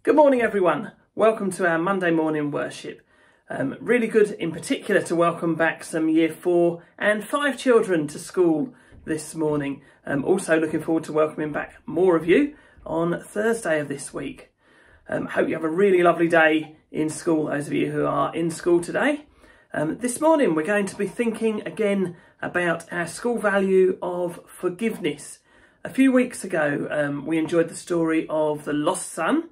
Good morning everyone, welcome to our Monday morning worship. Really good in particular to welcome back some year 4 and 5 children to school this morning. Also looking forward to welcoming back more of you on Thursday of this week. Hope you have a really lovely day in school, those of you who are in school today. This morning we're going to be thinking again about our school value of forgiveness. A few weeks ago we enjoyed the story of the lost son.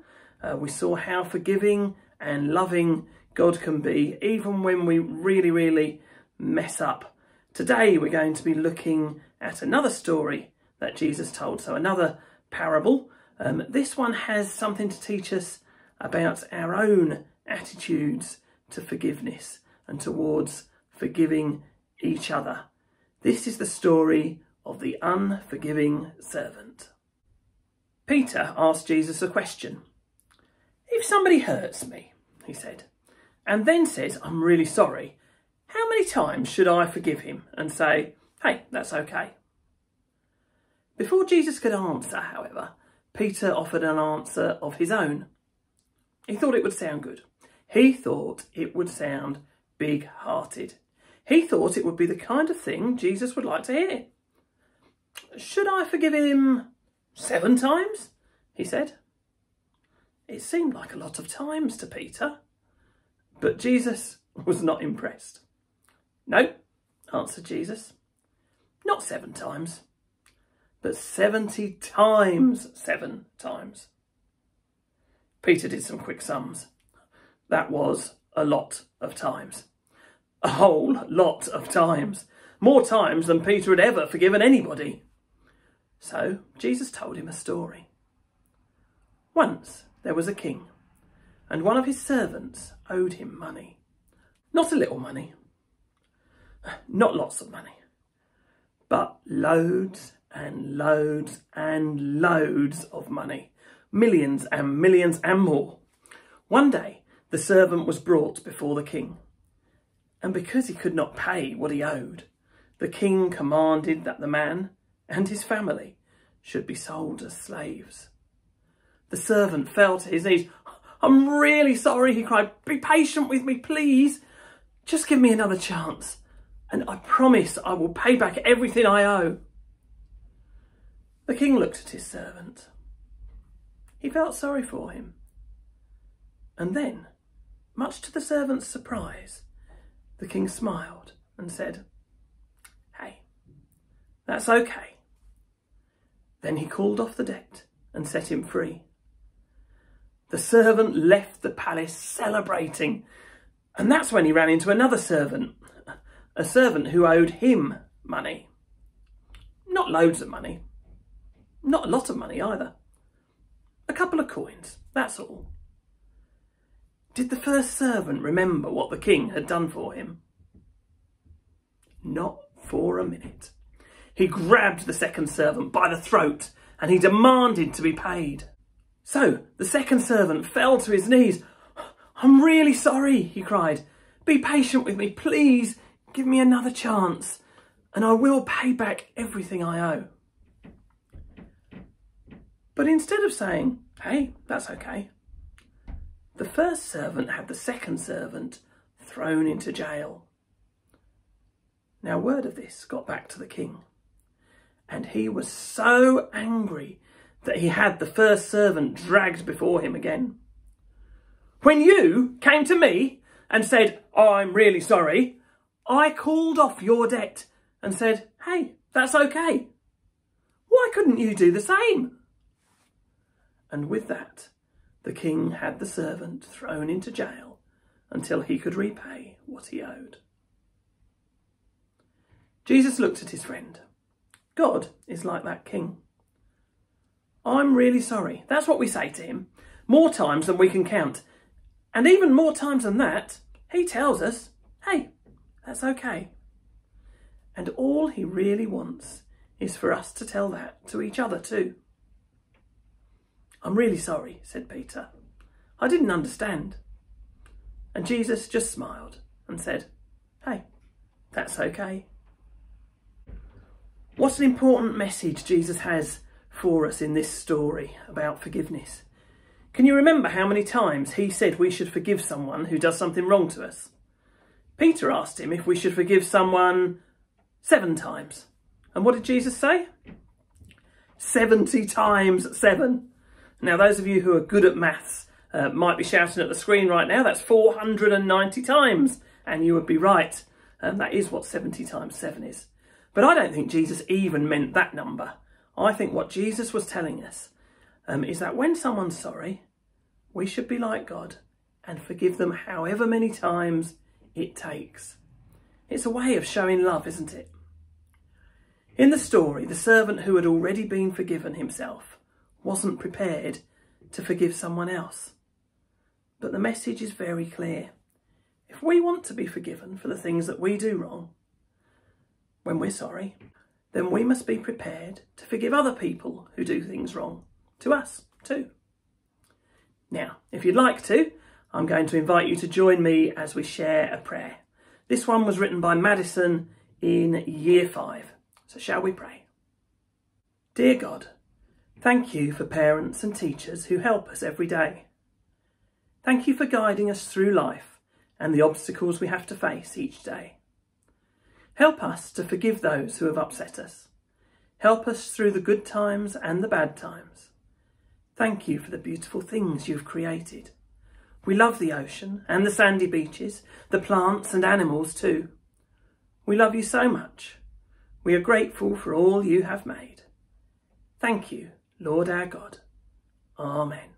We saw how forgiving and loving God can be, even when we really mess up. Today we're going to be looking at another story that Jesus told, so another parable. This one has something to teach us about our own attitudes to forgiveness and towards forgiving each other. This is the story of the unforgiving servant. Peter asked Jesus a question. If somebody hurts me, he said, and then says, I'm really sorry, how many times should I forgive him and say, hey, that's okay? Before Jesus could answer, however, Peter offered an answer of his own. He thought it would sound good. He thought it would sound big-hearted. He thought it would be the kind of thing Jesus would like to hear. Should I forgive him 7 times? He said. It seemed like a lot of times to Peter, but Jesus was not impressed. No, answered Jesus, not 7 times, but 70 times 7 times. Peter did some quick sums. That was a lot of times. A whole lot of times. More times than Peter had ever forgiven anybody. So Jesus told him a story. Once there was a king, and one of his servants owed him money. Not a little money, not lots of money, but loads and loads and loads of money. Millions and millions and more. One day, the servant was brought before the king, and because he could not pay what he owed, the king commanded that the man and his family should be sold as slaves. The servant fell to his knees. I'm really sorry, he cried. Be patient with me, please. Just give me another chance, and I promise I will pay back everything I owe. The king looked at his servant. He felt sorry for him. And then, much to the servant's surprise, the king smiled and said, hey, that's okay. Then he called off the debt and set him free. The servant left the palace celebrating, and that's when he ran into another servant, a servant who owed him money. Not loads of money, not a lot of money either. A couple of coins, that's all. Did the first servant remember what the king had done for him? Not for a minute. He grabbed the second servant by the throat and he demanded to be paid. So the second servant fell to his knees. I'm really sorry, he cried. Be patient with me, please. Give me another chance and I will pay back everything I owe. But instead of saying, hey, that's okay, the first servant had the second servant thrown into jail. Now word of this got back to the king, and he was so angry that he had the first servant dragged before him again. When you came to me and said, oh, I'm really sorry, I called off your debt and said, hey, that's okay. Why couldn't you do the same? And with that, the king had the servant thrown into jail until he could repay what he owed. Jesus looked at his friend. God is like that king. I'm really sorry. That's what we say to him. More times than we can count. And even more times than that, he tells us, hey, that's okay. And all he really wants is for us to tell that to each other too. I'm really sorry, said Peter. I didn't understand. And Jesus just smiled and said, hey, that's okay. What an important message Jesus has for us in this story about forgiveness. Can you remember how many times he said we should forgive someone who does something wrong to us? Peter asked him if we should forgive someone 7 times. And what did Jesus say? 70 times 7. Now, those of you who are good at maths might be shouting at the screen right now, that's 490 times. And you would be right. That is what 70 times 7 is. But I don't think Jesus even meant that number. I think what Jesus was telling us is that when someone's sorry, we should be like God and forgive them however many times it takes. It's a way of showing love, isn't it? In the story, the servant who had already been forgiven himself wasn't prepared to forgive someone else. But the message is very clear. If we want to be forgiven for the things that we do wrong, when we're sorry, then we must be prepared to forgive other people who do things wrong to us too. Now, if you'd like to, I'm going to invite you to join me as we share a prayer. This one was written by Madison in Year 5. So shall we pray? Dear God, thank you for parents and teachers who help us every day. Thank you for guiding us through life and the obstacles we have to face each day. Help us to forgive those who have upset us. Help us through the good times and the bad times. Thank you for the beautiful things you've created. We love the ocean and the sandy beaches, the plants and animals too. We love you so much. We are grateful for all you have made. Thank you, Lord our God. Amen.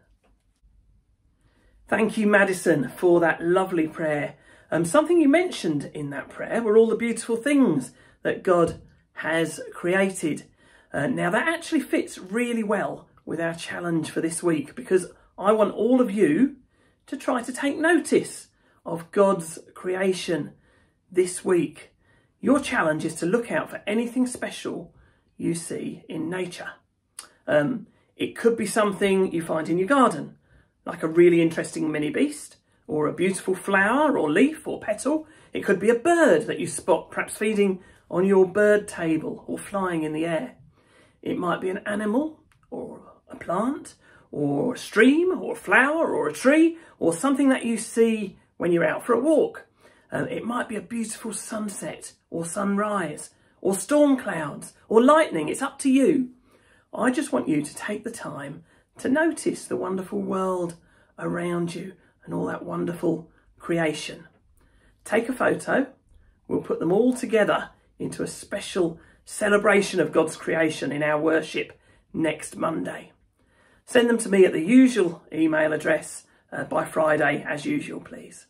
Thank you, Madison, for that lovely prayer. Something you mentioned in that prayer were all the beautiful things that God has created. Now, that actually fits really well with our challenge for this week, because I want all of you to try to take notice of God's creation this week. Your challenge is to look out for anything special you see in nature. It could be something you find in your garden, like a really interesting minibeast, or a beautiful flower or leaf or petal. It could be a bird that you spot, perhaps feeding on your bird table or flying in the air. It might be an animal or a plant or a stream or a flower or a tree or something that you see when you're out for a walk. It might be a beautiful sunset or sunrise or storm clouds or lightning. It's up to you. I just want you to take the time to notice the wonderful world around you and all that wonderful creation. Take a photo. We'll put them all together into a special celebration of God's creation in our worship next Monday. Send them to me at the usual email address by Friday, as usual, please.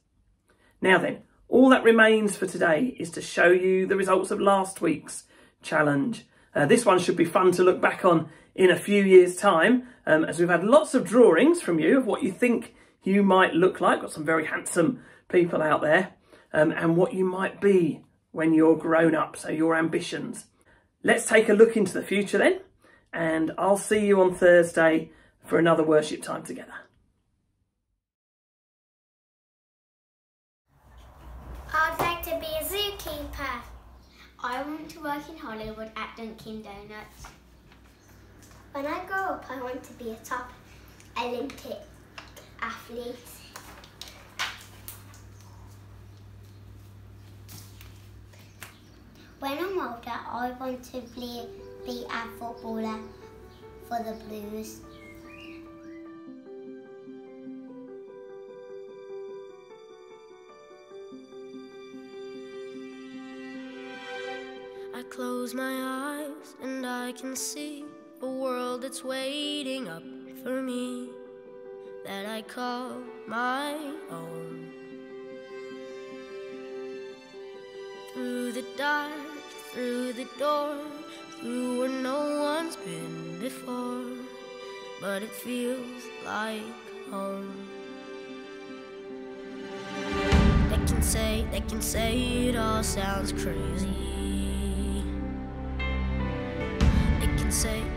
Now then, all that remains for today is to show you the results of last week's challenge. This one should be fun to look back on in a few years' time, as we've had lots of drawings from you of what you think you might look like. Got some very handsome people out there, and what you might be when you're grown up, so your ambitions. Let's take a look into the future then, and I'll see you on Thursday for another worship time together. I'd like to be a zookeeper. I want to work in Hollywood at Dunkin' Donuts. When I grow up, I want to be a top Olympic athlete. When I'm older, I want to be a footballer for the Blues. I close my eyes and I can see a world that's waiting up for me, that I call my own. Through the dark, through the door, through where no one's been before, but it feels like home. They can say it all sounds crazy.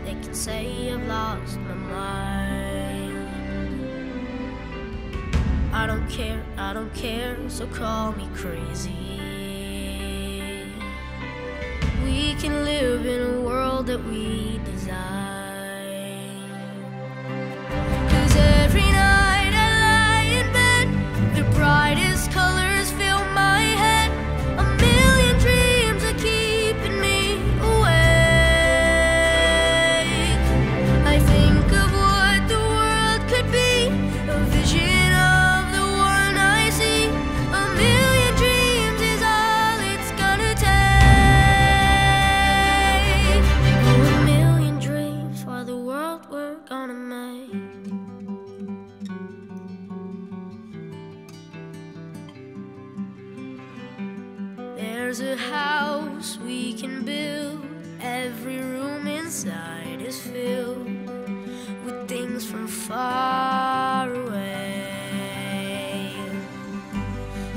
They can say I've lost my mind. I don't care, so call me crazy. We can live in a world that we design. 'Cause every night There's a house we can build. Every room inside is filled with things from far away.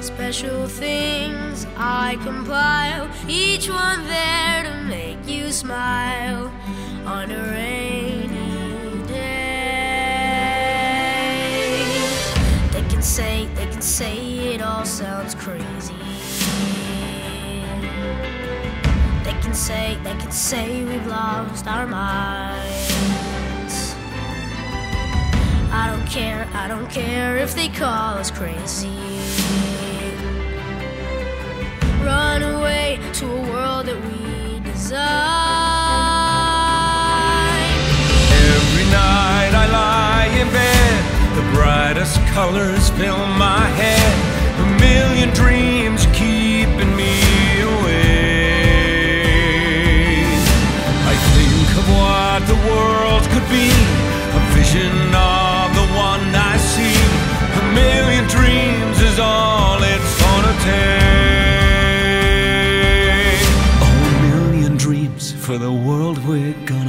Special things I compile, each one there to make you smile on a rainy day. They can say it all sounds crazy. They can say we've lost our minds. I don't care if they call us crazy. Run away to a world that we design. Every night I lie in bed, the brightest colors fill my head, a million dreams keeping me awake. I think of what the world could be, a vision of the one I see. A million dreams is all it's gonna take. Oh, a million dreams for the world we're gonna